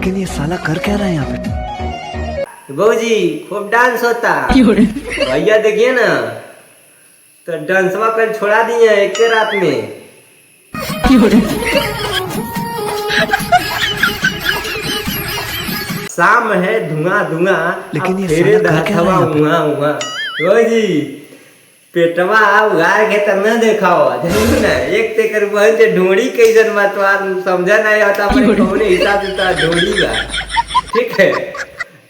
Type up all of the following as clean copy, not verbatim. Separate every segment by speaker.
Speaker 1: लेकिन ये साला कर क्या रहा है यहाँ पे?
Speaker 2: बहूजी खूब डांस होता भैया देखिए ना, तो डांसवा कर छोड़ा दिए एक के रात में। शाम है धुआं धुआं,
Speaker 1: लेकिन ये
Speaker 2: फेरे
Speaker 1: साला कर क्या
Speaker 2: दहथवा
Speaker 1: रहा है
Speaker 2: उहाँ उहाँ। बहूजी पेटवा उगार के तब न देखाओ जरूर ना, एक ते कर बहन से ढोड़ी कैसन बात समझा नहीं आता कौन हिसाब से तो ढोड़ी बा, ठीक है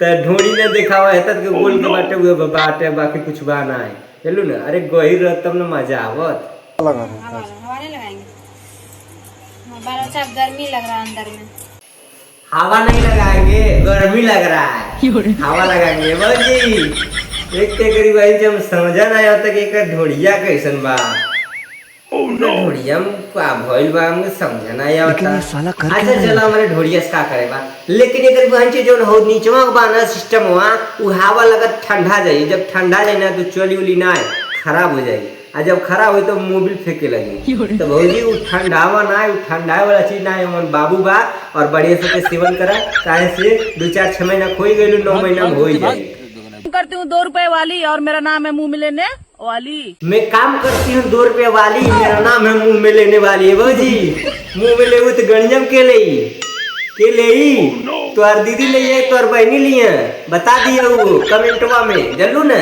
Speaker 2: तो ढोड़ी ने दिखावा है तब के गोल के बाटे हुए बाटे, बाकी कुछ बा ना है चलो ना। अरे गहिर रह तब ना मजा आवत।
Speaker 3: हवा नहीं लगाएंगे, बड़ा अच्छा गर्मी लग रहा है अंदर में।
Speaker 2: हवा नहीं लगाएंगे, गर्मी लग रहा है, हवा लगाएंगे। बहूजी एक ते करीब आई जब समझा नहीं आता कि एक ढोड़िया कैसन बा, ढोड़िया में का भइल बा हमके समझा नहीं आता।
Speaker 1: लेकिन ये साला कर क्या
Speaker 2: अच्छा
Speaker 1: रहा है?
Speaker 2: चला हमारे ढोड़िया से का करेगा, लेकिन एक बहन से जो हो नीचवा बा ना सिस्टम हुआ वो हवा लगत ठंडा जाई, जब ठंडा जाए ना तो चली उली ना खराब हो जाएगी, और जब खराब हो तो मोबिल फेंके लगी। तो भौजी वो ठंडावा ना, वो ठंडाए वाला चीज ना है, बाबू बा और बढ़िया से सेवन करा, काहे से 2-4-6 महीना खोई गई 9 महीना में हो ही जाएगी।
Speaker 4: करती हूँ 2 रुपए वाली और मेरा नाम है मुंह में लेने वाली।
Speaker 2: मैं काम करती हूँ 2 रुपए वाली, मेरा नाम है मुंह में लेने वाली है। भौजी मुंह में ले तो गणियम के ले तो और दीदी ले तो और बहनी लिए बता दिया वो कमेंटवा में जल्लू न।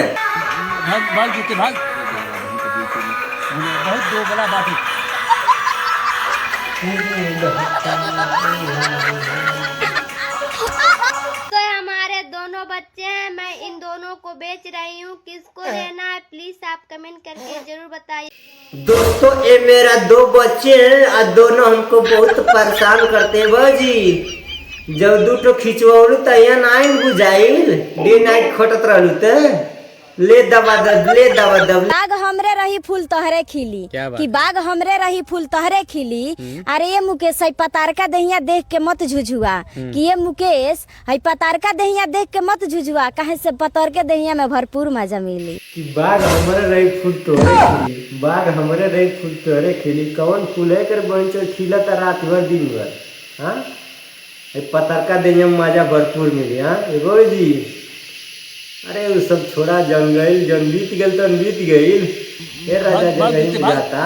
Speaker 4: भाग जीते भाग, बहुत 2 बड़ा बात है।
Speaker 5: तो हमारे दोनों बच्चे हैं, मैं इन दोनों को बेच रही हूँ, किसको लेना है प्लीज आप कमेंट करके जरूर बताइए।
Speaker 2: दोस्तों ये मेरा 2 बच्चे हैं और दोनों हमको बहुत परेशान करते हैं। भौजी जब 2 ठो खिंचवालू तो यहाँ नाइन बुझाइल डे नाइट खटत रहलू तो ले दबा दब
Speaker 6: बाग हमरे रही फूल तोहरे खिली कि बाग हमरे रही फूल तोहरे खिली। अरे ये मुकेश है पतारका दहिया देख के मत झुझुआ, कि ये मुकेश है पतारका दहिया देख के मत झुझुआ, कहे से पतर के दहिया में भरपूर मजा मिली।
Speaker 2: कि बाग हमारे रही फूल तोहरे खिली, बाग हमारे रही फूल तोहरे खिली, कौन फूल है कर बंचो खिला था रात भर दिन भर। हाँ पतारका दहिया में मजा भरपूर मिली। हाँ भौजी अरे वो सब छोड़ा, जंगल जन बीत गल तो बीत गई, राजा जाता।